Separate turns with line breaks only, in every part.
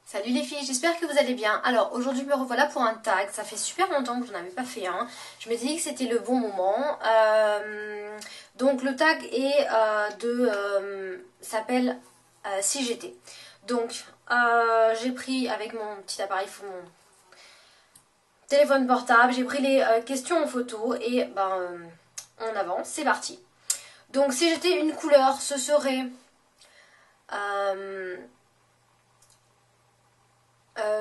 Salut les filles, j'espère que vous allez bien. Alors aujourd'hui me revoilà pour un tag, ça fait super longtemps que je n'en avais pas fait un. Je me dit que c'était le bon moment. Donc le tag est s'appelle Si j'étais. Donc j'ai pris avec mon petit appareil, mon téléphone portable, j'ai pris les questions en photo et on avance, c'est parti. Donc si j'étais une couleur, ce serait...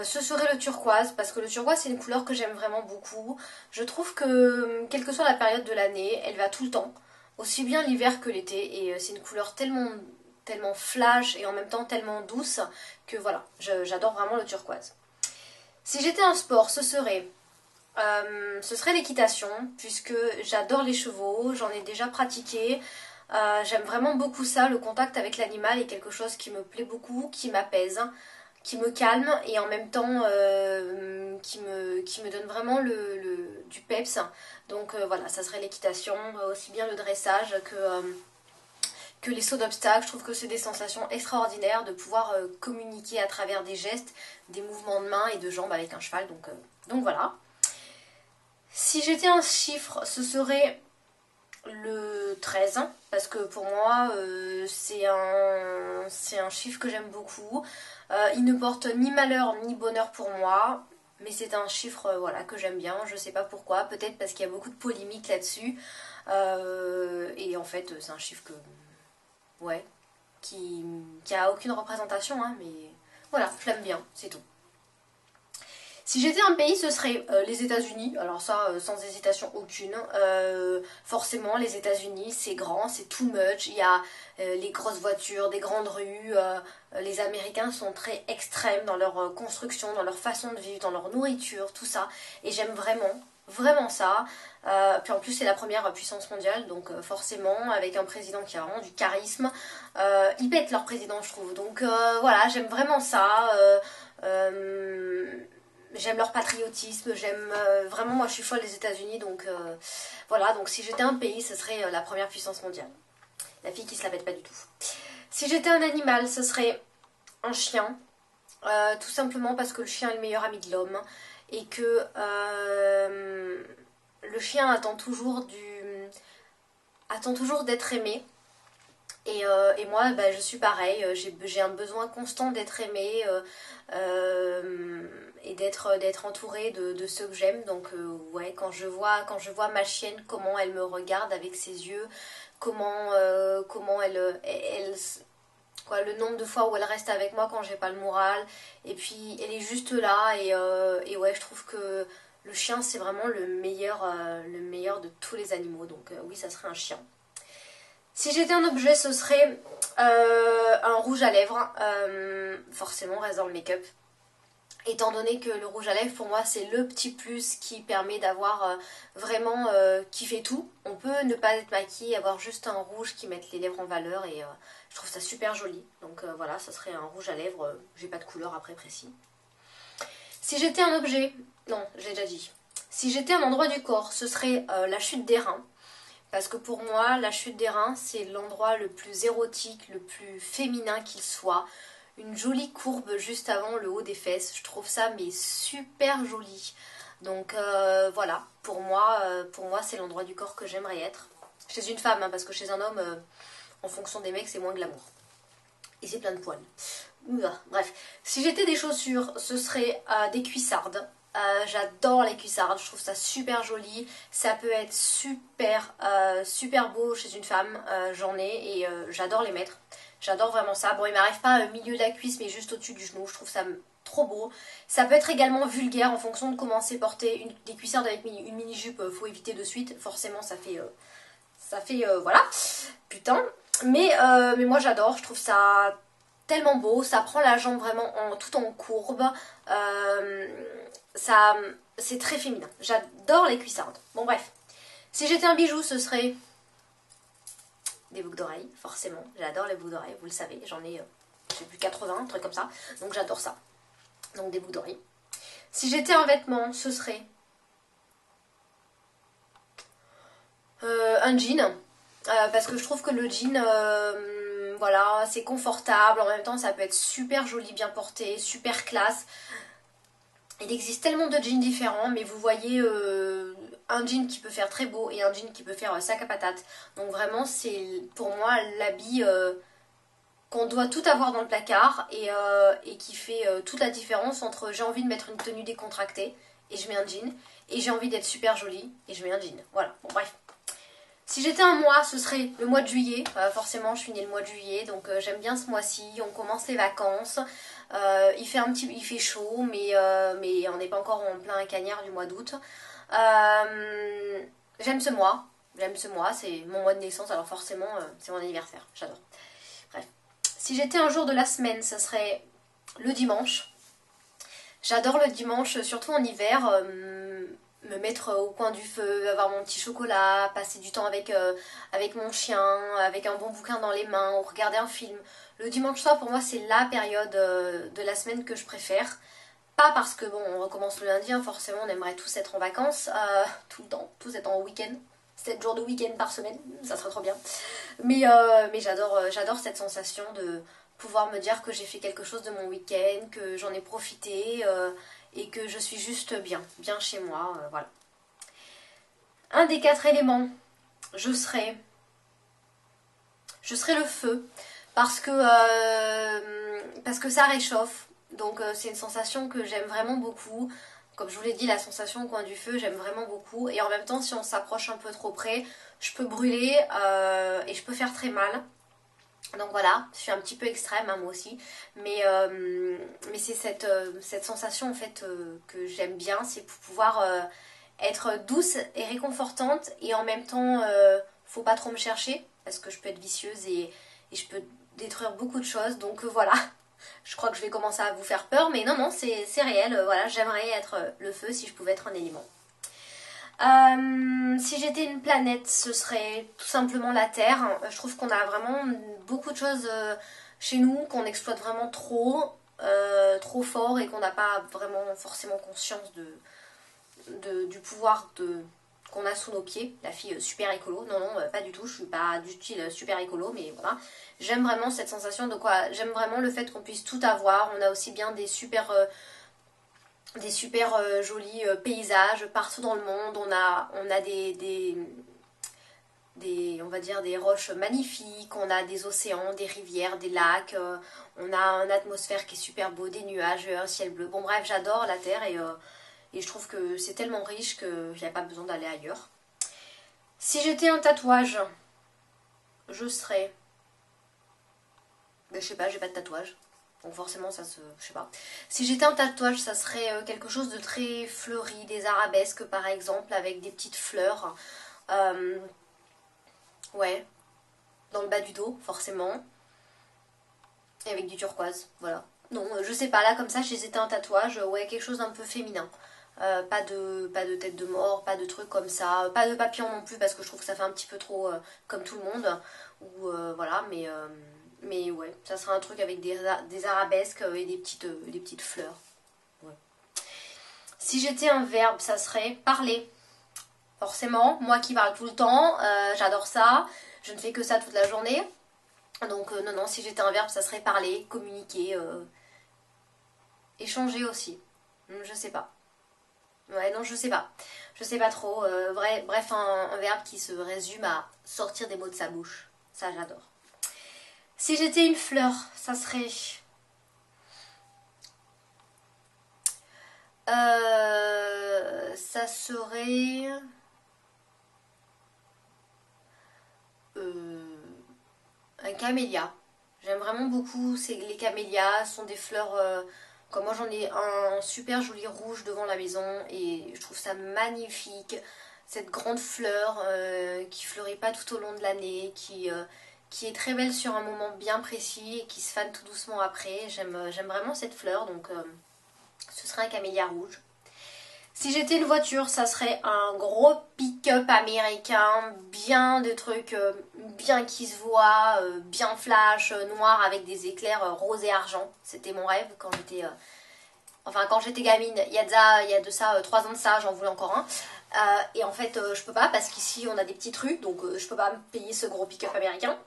ce serait le turquoise, parce que le turquoise c'est une couleur que j'aime vraiment beaucoup. Je trouve que quelle que soit la période de l'année, elle va tout le temps, aussi bien l'hiver que l'été, et c'est une couleur tellement flash et en même temps tellement douce que voilà, j'adore vraiment le turquoise. Si j'étais un sport, ce serait l'équitation, puisque j'adore les chevaux, j'en ai déjà pratiqué. J'aime vraiment beaucoup ça, le contact avec l'animal est quelque chose qui me plaît beaucoup, qui m'apaise, qui me calme et en même temps qui me donne vraiment du peps. Donc voilà, ça serait l'équitation, aussi bien le dressage que les sauts d'obstacles. Je trouve que c'est des sensations extraordinaires de pouvoir communiquer à travers des gestes, des mouvements de mains et de jambes avec un cheval. Donc voilà. Si j'étais un chiffre, ce serait le 13, parce que pour moi c'est un chiffre que j'aime beaucoup. Il ne porte ni malheur ni bonheur pour moi, mais c'est un chiffre voilà, que j'aime bien, je sais pas pourquoi, peut-être parce qu'il y a beaucoup de polémiques là-dessus. Et en fait c'est un chiffre ouais, qui a aucune représentation, hein, mais voilà, je l'aime bien, c'est tout. Si j'étais un pays, ce serait les États-Unis. Alors ça, sans hésitation aucune. Forcément, les États-Unis, c'est grand, c'est too much. Il y a les grosses voitures, des grandes rues. Les Américains sont très extrêmes dans leur construction, dans leur façon de vivre, dans leur nourriture, tout ça. Et j'aime vraiment ça. Puis en plus, c'est la première puissance mondiale, donc forcément, avec un président qui a vraiment du charisme. Ils pètent leur président, je trouve. Donc voilà, j'aime vraiment ça. J'aime leur patriotisme, j'aime vraiment, moi je suis folle des États-Unis, donc voilà, donc si j'étais un pays, ce serait la première puissance mondiale. La fille qui se la pète pas du tout. Si j'étais un animal, ce serait un chien, tout simplement parce que le chien est le meilleur ami de l'homme et que le chien attend toujours d'être aimé. Et moi, je suis pareil, j'ai un besoin constant d'être aimée et d'être entourée de ceux que j'aime. Donc ouais, quand je vois ma chienne, comment elle me regarde avec ses yeux, comment quoi, le nombre de fois où elle reste avec moi quand j'ai pas le moral, et puis elle est juste là, et ouais, je trouve que le chien c'est vraiment le meilleur de tous les animaux. Donc oui, ça serait un chien. Si j'étais un objet, ce serait un rouge à lèvres, forcément reste dans le make-up. Étant donné que le rouge à lèvres, pour moi, c'est le petit plus qui permet d'avoir vraiment qui fait tout. On peut ne pas être maquillé, avoir juste un rouge qui mette les lèvres en valeur et je trouve ça super joli. Donc voilà, ça serait un rouge à lèvres. J'ai pas de couleur après précis. Si j'étais un objet, non, j'ai déjà dit. Si j'étais un endroit du corps, ce serait la chute des reins. Parce que pour moi, la chute des reins, c'est l'endroit le plus érotique, le plus féminin qu'il soit. Une jolie courbe juste avant le haut des fesses. Je trouve ça mais super joli. Donc voilà, pour moi c'est l'endroit du corps que j'aimerais être. Chez une femme, hein, parce que chez un homme, en fonction des mecs, c'est moins glamour. Et c'est plein de poils. Bref, si j'étais des chaussures, ce serait des cuissardes. J'adore les cuissardes, je trouve ça super joli. Ça peut être super beau chez une femme. J'en ai et j'adore les mettre. J'adore vraiment ça. Bon, il m'arrive pas au milieu de la cuisse, mais juste au-dessus du genou. Je trouve ça trop beau. Ça peut être également vulgaire en fonction de comment c'est porté. Des cuissardes avec une mini-jupe, faut éviter de suite. Forcément, ça fait voilà, putain. Mais moi j'adore, je trouve ça tellement beau, ça prend la jambe vraiment tout en courbe, ça, c'est très féminin, j'adore les cuissardes. Bon bref, si j'étais un bijou, ce serait des boucles d'oreilles, forcément, j'adore les boucles d'oreilles, vous le savez, j'en ai, je sais plus, 80, un truc comme ça, donc j'adore ça, donc des boucles d'oreilles. Si j'étais un vêtement, ce serait un jean, parce que je trouve que le jean, voilà, c'est confortable, en même temps ça peut être super joli, bien porté, super classe. Il existe tellement de jeans différents, mais vous voyez un jean qui peut faire très beau et un jean qui peut faire sac à patate. Donc vraiment c'est pour moi l'habit qu'on doit tout avoir dans le placard et qui fait toute la différence entre j'ai envie de mettre une tenue décontractée et je mets un jean, et j'ai envie d'être super jolie et je mets un jean. Voilà, bon bref. Si j'étais un mois, ce serait le mois de juillet. Forcément, je suis née le mois de juillet, donc j'aime bien ce mois-ci. On commence les vacances. Il fait chaud, mais on n'est pas encore en plein cagnard du mois d'août. J'aime ce mois. J'aime ce mois, c'est mon mois de naissance, alors forcément, c'est mon anniversaire. J'adore. Bref. Si j'étais un jour de la semaine, ce serait le dimanche. J'adore le dimanche, surtout en hiver. Me mettre au coin du feu, avoir mon petit chocolat, passer du temps avec mon chien, avec un bon bouquin dans les mains, ou regarder un film. Le dimanche soir, pour moi, c'est la période de la semaine que je préfère. Pas parce que, bon, on recommence le lundi, hein, forcément, on aimerait tous être en vacances, tout le temps, tous être en week-end. 7 jours de week-end par semaine, ça serait trop bien. Mais j'adore cette sensation de pouvoir me dire que j'ai fait quelque chose de mon week-end, que j'en ai profité, et que je suis juste bien chez moi, voilà. Un des 4 éléments, je serai le feu, parce que ça réchauffe, donc c'est une sensation que j'aime vraiment beaucoup. Comme je vous l'ai dit, la sensation au coin du feu, j'aime vraiment beaucoup, et en même temps, si on s'approche un peu trop près, je peux brûler et je peux faire très mal. Donc voilà, je suis un petit peu extrême, hein, moi aussi, mais c'est cette sensation en fait que j'aime bien, c'est pour pouvoir être douce et réconfortante, et en même temps, faut pas trop me chercher, parce que je peux être vicieuse et je peux détruire beaucoup de choses, donc voilà, je crois que je vais commencer à vous faire peur, mais non, c'est réel, voilà, j'aimerais être le feu si je pouvais être un élément. Si j'étais une planète, ce serait tout simplement la Terre. Je trouve qu'on a vraiment beaucoup de choses chez nous qu'on exploite vraiment trop fort, et qu'on n'a pas vraiment forcément conscience du pouvoir qu'on a sous nos pieds. La fille super écolo, non, pas du tout, je suis pas du style super écolo, mais voilà. J'aime vraiment cette sensation de quoi, j'aime vraiment le fait qu'on puisse tout avoir. On a aussi bien des super jolis paysages partout dans le monde. On a on va dire des roches magnifiques, on a des océans, des rivières, des lacs, on a une atmosphère qui est super beau, des nuages, un ciel bleu. Bon bref, j'adore la Terre, et je trouve que c'est tellement riche qu'il n'y a pas besoin d'aller ailleurs. Si j'étais un tatouage, je serais... Ben, je sais pas, j'ai pas de tatouage. Donc forcément ça se... je sais pas. Si j'étais un tatouage, ça serait quelque chose de très fleuri, des arabesques par exemple, avec des petites fleurs. Ouais. Dans le bas du dos, forcément. Et avec du turquoise, voilà. Non, je sais pas, là comme ça, si j'étais un tatouage, ouais, quelque chose d'un peu féminin. Pas de tête de mort, pas de trucs comme ça, pas de papillon non plus, parce que je trouve que ça fait un petit peu trop comme tout le monde. Ou voilà, mais ouais, ça serait un truc avec des arabesques et des petites fleurs. Ouais. Si j'étais un verbe, ça serait parler. Forcément, moi qui parle tout le temps, j'adore ça. Je ne fais que ça toute la journée. Donc non, si j'étais un verbe, ça serait parler, communiquer, échanger aussi. Je sais pas. Ouais, non, je sais pas. Je sais pas trop. Bref, un verbe qui se résume à sortir des mots de sa bouche. Ça, j'adore. Si j'étais une fleur, ça serait... ça serait... un camélia. J'aime vraiment beaucoup. Les camélias sont des fleurs... comme moi, j'en ai un super joli rouge devant la maison, et je trouve ça magnifique. Cette grande fleur qui fleurit pas tout au long de l'année, qui est très belle sur un moment bien précis et qui se fane tout doucement après. J'aime vraiment cette fleur, donc ce serait un camélia rouge. Si j'étais une voiture, ça serait un gros pick-up américain, bien de trucs, bien qui se voient, bien flash, noir avec des éclairs rose et argent. C'était mon rêve quand j'étais... quand j'étais gamine, il y a de ça 3 ans de ça, j'en voulais encore un. Et en fait, je peux pas, parce qu'ici on a des petites rues, donc je peux pas me payer ce gros pick-up américain.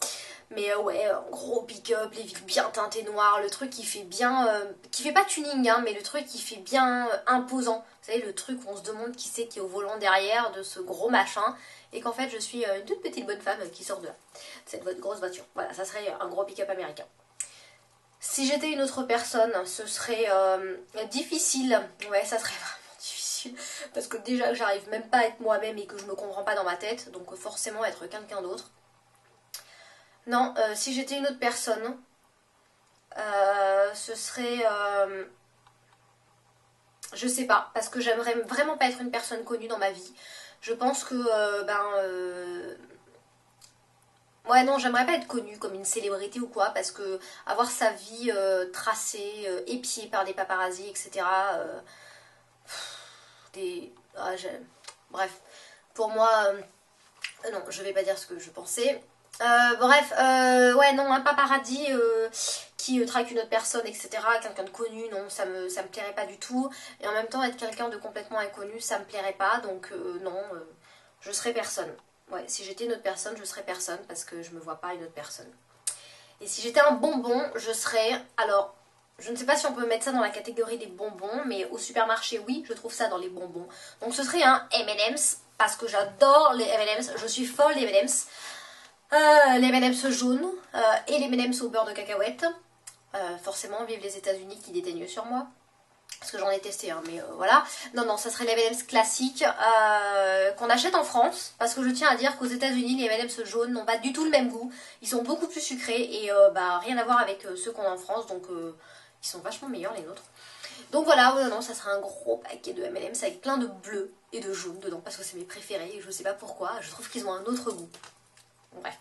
Mais ouais, un gros pick-up, les vitres bien teintées noires, le truc qui fait bien... qui fait pas tuning, hein, mais le truc qui fait bien imposant. Vous savez, le truc où on se demande qui c'est qui est au volant derrière de ce gros machin. Et qu'en fait, je suis une toute petite bonne femme qui sort de là. Cette grosse voiture. Voilà, ça serait un gros pick-up américain. Si j'étais une autre personne, ce serait difficile. Ouais, ça serait vraiment difficile. Parce que déjà, j'arrive même pas à être moi-même et que je me comprends pas dans ma tête. Donc forcément, être quelqu'un d'autre. Non, si j'étais une autre personne, ce serait... je sais pas, parce que j'aimerais vraiment pas être une personne connue dans ma vie. Je pense que, ouais, non, j'aimerais pas être connue comme une célébrité ou quoi, parce que avoir sa vie tracée, épiée par des paparazzis, etc. Bref, pour moi, non, je vais pas dire ce que je pensais. Bref, ouais, non, un paparazzi qui traque une autre personne, etc. Quelqu'un de connu, non, ça me plairait pas du tout. Et en même temps, être quelqu'un de complètement inconnu, ça me plairait pas. Donc, non, je serais personne. Ouais, si j'étais une autre personne, je serais personne parce que je me vois pas une autre personne. Et si j'étais un bonbon, je serais... Alors, je ne sais pas si on peut mettre ça dans la catégorie des bonbons, mais au supermarché, oui, je trouve ça dans les bonbons. Donc, ce serait un M&M's parce que j'adore les M&M's. Je suis folle des M&M's. Les M&M's jaunes et les M&M's au beurre de cacahuète. Forcément, vive les États-Unis qui dédaignent sur moi. Parce que j'en ai testé, hein, mais voilà. Non, non, ça serait les M&M's classiques qu'on achète en France. Parce que je tiens à dire qu'aux États-Unis, les M&M's jaunes n'ont pas du tout le même goût. Ils sont beaucoup plus sucrés et rien à voir avec ceux qu'on a en France. Donc, ils sont vachement meilleurs, les nôtres. Donc voilà, non, ça sera un gros paquet de M&M's avec plein de bleu et de jaune dedans. Parce que c'est mes préférés et je sais pas pourquoi. Je trouve qu'ils ont un autre goût. Bref.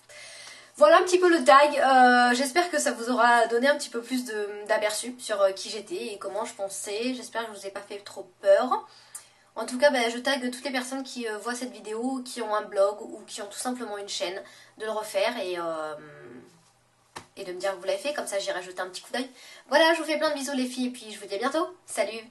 Voilà un petit peu le tag, j'espère que ça vous aura donné un petit peu plus d'aperçu sur qui j'étais et comment je pensais. J'espère que je vous ai pas fait trop peur. En tout cas, je tag toutes les personnes qui voient cette vidéo, qui ont un blog ou qui ont tout simplement une chaîne, de le refaire et de me dire que vous l'avez fait, comme ça j'irai jeter un petit coup d'œil. Voilà, je vous fais plein de bisous les filles et puis je vous dis à bientôt. Salut!